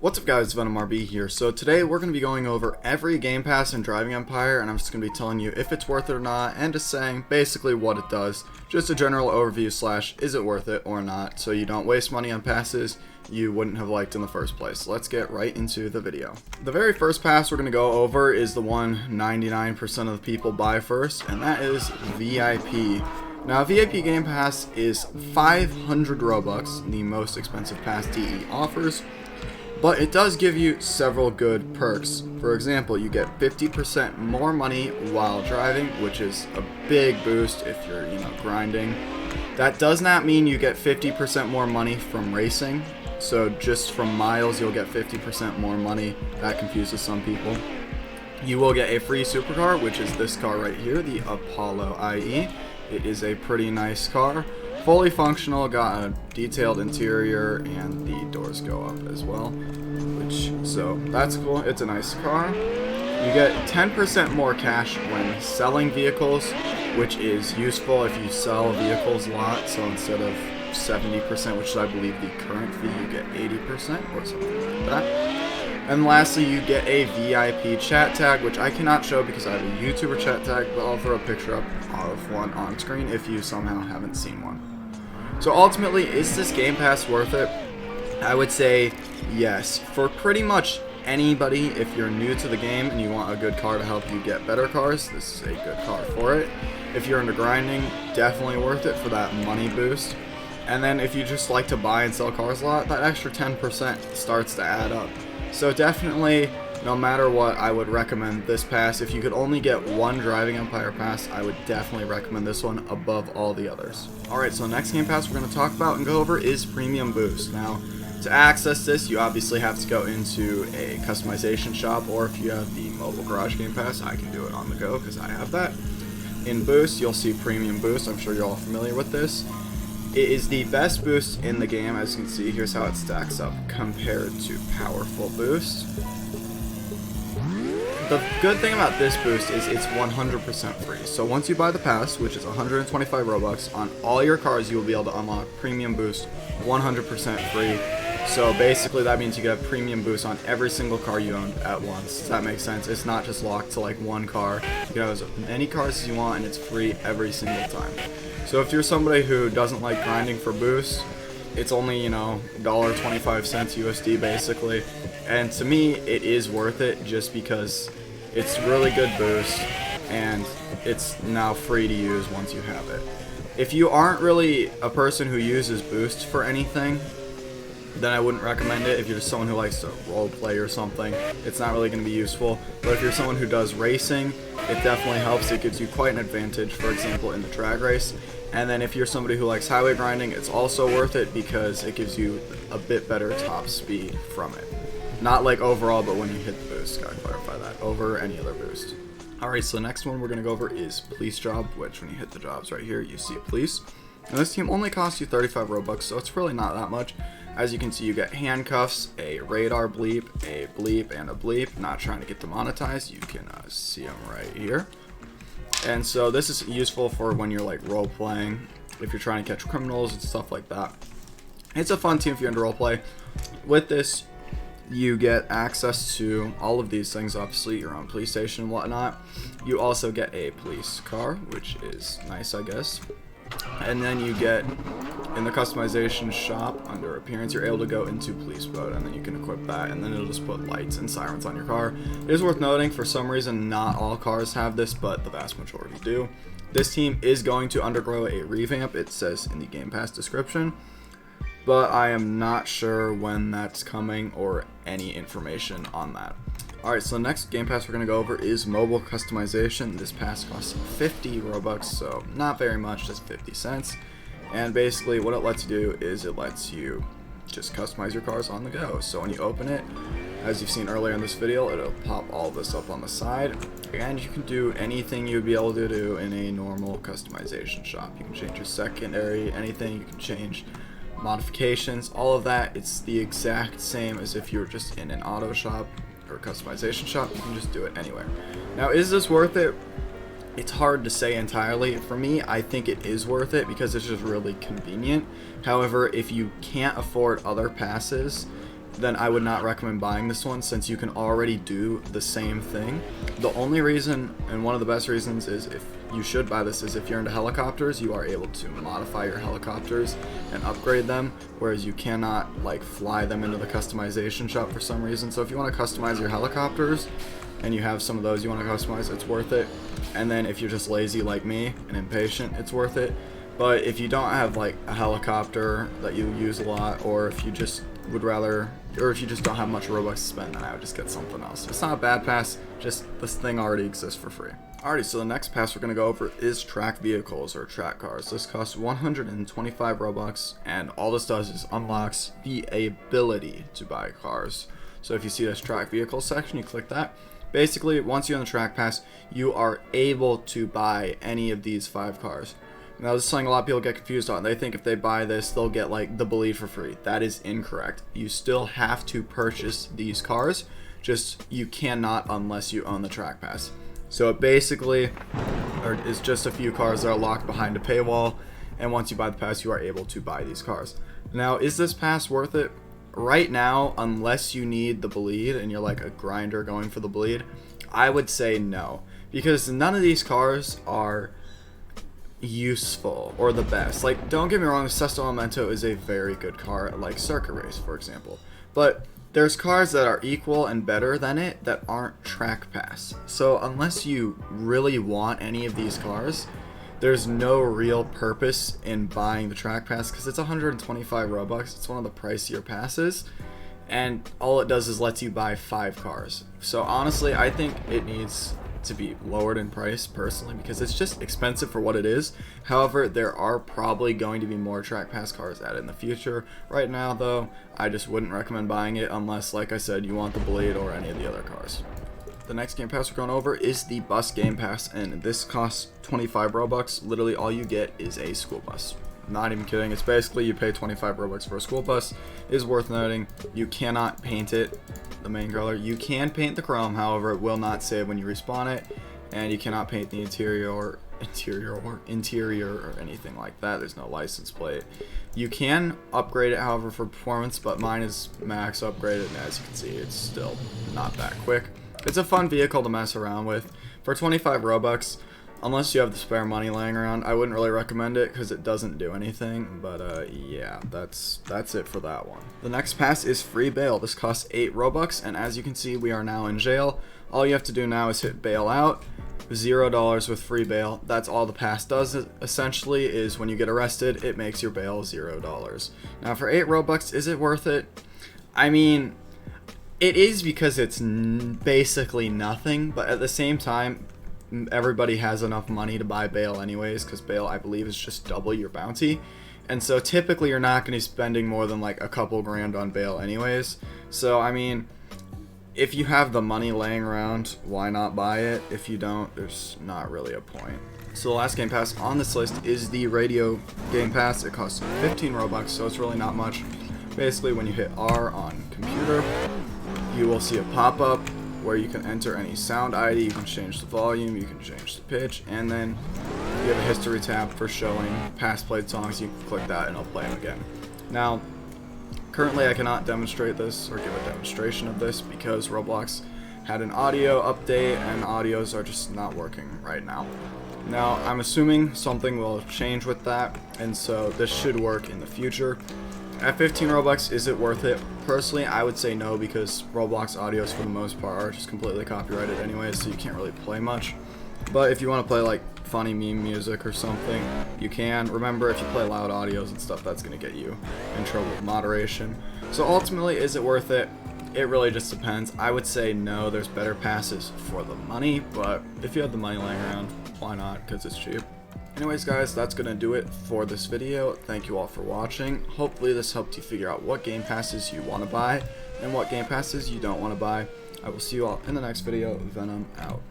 What's up guys, Venom RB here. So today we're going to be going over every game pass in Driving Empire, and I'm just going to be telling you if it's worth it or not, and just saying basically what it does. Just a general overview slash is it worth it or not, so you don't waste money on passes you wouldn't have liked in the first place. Let's get right into the video. The very first pass we're going to go over is the one 99% of the people buy first, and that is VIP. Now, VIP Game Pass is 500 Robux, the most expensive pass DE offers, but it does give you several good perks. For example, you get 50% more money while driving, which is a big boost if you're, grinding. That does not mean you get 50% more money from racing. So just from miles, you'll get 50% more money. That confuses some people. You will get a free supercar, which is this car right here, the Apollo IE. It is a pretty nice car. Fully functional, got a detailed interior, and the doors go up as well. So that's cool. It's a nice car. You get 10% more cash when selling vehicles, which is useful if you sell vehicles a lot. So instead of 70%, which is I believe the current fee, you get 80% or something like that. And lastly, you get a VIP chat tag, which I cannot show because I have a YouTuber chat tag, but I'll throw a picture up of one on screen if you somehow haven't seen one. So ultimately, is this Game Pass worth it? I would say yes. For pretty much anybody, if you're new to the game and you want a good car to help you get better cars, this is a good car for it. If you're into grinding, definitely worth it for that money boost. And then if you just like to buy and sell cars a lot, that extra 10% starts to add up. So definitely, no matter what, I would recommend this pass. If you could only get one Driving Empire pass, I would definitely recommend this one above all the others. Alright, so the next game pass we're going to talk about and go over is Premium Boost. Now, to access this, you obviously have to go into a customization shop, or if you have the mobile garage game pass, I can do it on the go because I have that. In Boost, you'll see Premium Boost. I'm sure you're all familiar with this. It is the best boost in the game. As you can see, here's how it stacks up compared to Powerful Boost. The good thing about this boost is it's 100% free. So once you buy the pass, which is 125 Robux, on all your cars you will be able to unlock Premium Boost 100% free. So basically that means you get a Premium Boost on every single car you own at once. Does that make sense? It's not just locked to like one car. You can have as many cars as you want and it's free every single time. So if you're somebody who doesn't like grinding for boosts, it's only, $1.25 USD basically. And to me, it is worth it just because it's really good boost and it's now free to use once you have it. If you aren't really a person who uses boost for anything, then I wouldn't recommend it. If you're just someone who likes to role play or something, it's not really going to be useful. But if you're someone who does racing, it definitely helps. It gives you quite an advantage, for example, in the drag race. And then if you're somebody who likes highway grinding, it's also worth it because it gives you a bit better top speed from it. Not like overall, but when you hit the boost, gotta clarify that, over any other boost. Alright, so the next one we're going to go over is Police Job, which when you hit the jobs right here, you see police. And this team only costs you 35 Robux, so it's really not that much. As you can see, you get handcuffs, a radar bleep, and a bleep. Not trying to get demonetized, you can see them right here. And so this is useful for when you're like role playing, if you're trying to catch criminals and stuff like that. It's a fun team if you're into role play. With this, you get access to all of these things, obviously your own police station and whatnot. You also get a police car, which is nice, I guess. And then you get, in the customization shop, under appearance, you're able to go into police mode, and then you can equip that, and then it'll just put lights and sirens on your car. It is worth noting, for some reason, not all cars have this, but the vast majority do. This team is going to undergo a revamp, it says in the Game Pass description, but I am not sure when that's coming or any information on that. Alright, so the next Game Pass we're going to go over is Mobile Customization. This pass costs 50 Robux, so not very much, just 50 cents. And basically what it lets you do is it lets you just customize your cars on the go. So when you open it, as you've seen earlier in this video, it'll pop all this up on the side. And you can do anything you'd be able to do in a normal customization shop. You can change your secondary, anything, you can change modifications, all of that. It's the exact same as if you were just in an auto shop or customization shop. You can just do it anywhere. Now, is this worth it? It's hard to say entirely. For me, I think it is worth it because it's just really convenient. However, if you can't afford other passes, then I would not recommend buying this one, since you can already do the same thing. The only reason, and one of the best reasons, is if you should buy this is if you're into helicopters, you are able to modify your helicopters and upgrade them, whereas you cannot like fly them into the customization shop for some reason. So if you want to customize your helicopters and you have some of those you want to customize, it's worth it. And then if you're just lazy like me and impatient, it's worth it. But if you don't have like a helicopter that you use a lot, or if you just would rather, or if you just don't have much Robux to spend, then I would just get something else. It's not a bad pass, just this thing already exists for free. Alrighty, so the next pass we're going to go over is track vehicles, or track cars. This costs 125 Robux, and all this does is unlocks the ability to buy cars. So if you see this track vehicle section, you click that. Basically, once you're on the track pass, you are able to buy any of these 5 cars. Now, this is something a lot of people get confused on. They think if they buy this, they'll get like the Bolide for free. That is incorrect. You still have to purchase these cars, just you cannot unless you own the track pass. So it basically is just a few cars that are locked behind a paywall, and once you buy the pass, you are able to buy these cars. Now, is this pass worth it? Right now, unless you need the Bolide and you're like a grinder going for the Bolide, I would say no, because none of these cars are useful or the best. Like, don't get me wrong, the Sesto Elemento is a very good car, like Circuit Race, for example, but there's cars that are equal and better than it that aren't track pass. So unless you really want any of these cars, there's no real purpose in buying the track pass, because it's 125 Robux. It's one of the pricier passes, and all it does is lets you buy 5 cars. So honestly, I think it needs to be lowered in price personally, because it's just expensive for what it is. However, there are probably going to be more track pass cars added in the future. Right now though, I just wouldn't recommend buying it unless, like I said, you want the Bolide or any of the other cars. The next game pass we're going over is the bus game pass, and this costs 25 Robux. Literally all you get is a school bus. Not even kidding, it's basically you pay 25 Robux for a school bus. It is worth noting, you cannot paint it the main color. You can paint the chrome, however it will not save when you respawn it, and you cannot paint the interior or anything like that. There's no license plate. You can upgrade it, however, for performance, but mine is max upgraded, and as you can see, it's still not that quick. It's a fun vehicle to mess around with. For 25 Robux, unless you have the spare money laying around, I wouldn't really recommend it because it doesn't do anything. But yeah, that's it for that one. The next pass is free bail. This costs 8 Robux, and as you can see, we are now in jail. All you have to do now is hit bail out. $0 with free bail. That's all the pass does essentially, is when you get arrested, it makes your bail $0. Now for 8 Robux, is it worth it? I mean, it is, because it's basically nothing, but at the same time, everybody has enough money to buy bail anyways, because bail, I believe, is just double your bounty, and so typically you're not going to be spending more than like a couple grand on bail anyways. So I mean, if you have the money laying around, why not buy it? If you don't, there's not really a point. So the last game pass on this list is the radio game pass. It costs 15 Robux, so it's really not much. Basically, when you hit R on computer, you will see a pop-up where you can enter any sound ID, you can change the volume, you can change the pitch, and then you have a history tab for showing past played songs. You can click that and it'll play them again. Now, currently I cannot demonstrate this or give a demonstration of this because RoBlox had an audio update and audios are just not working right now. Now, I'm assuming something will change with that, and so this should work in the future. At 15 Robux, is it worth it? Personally, I would say no, because RoBlox audios for the most part are just completely copyrighted anyway, so you can't really play much. But if you want to play like funny meme music or something, you can. Remember, if you play loud audios and stuff, that's going to get you in trouble with moderation. So ultimately, is it worth it? It really just depends. I would say no, there's better passes for the money, but if you have the money laying around, why not? Because it's cheap. Anyways guys, that's going to do it for this video. Thank you all for watching. Hopefully this helped you figure out what game passes you want to buy and what game passes you don't want to buy. I will see you all in the next video. Venom out.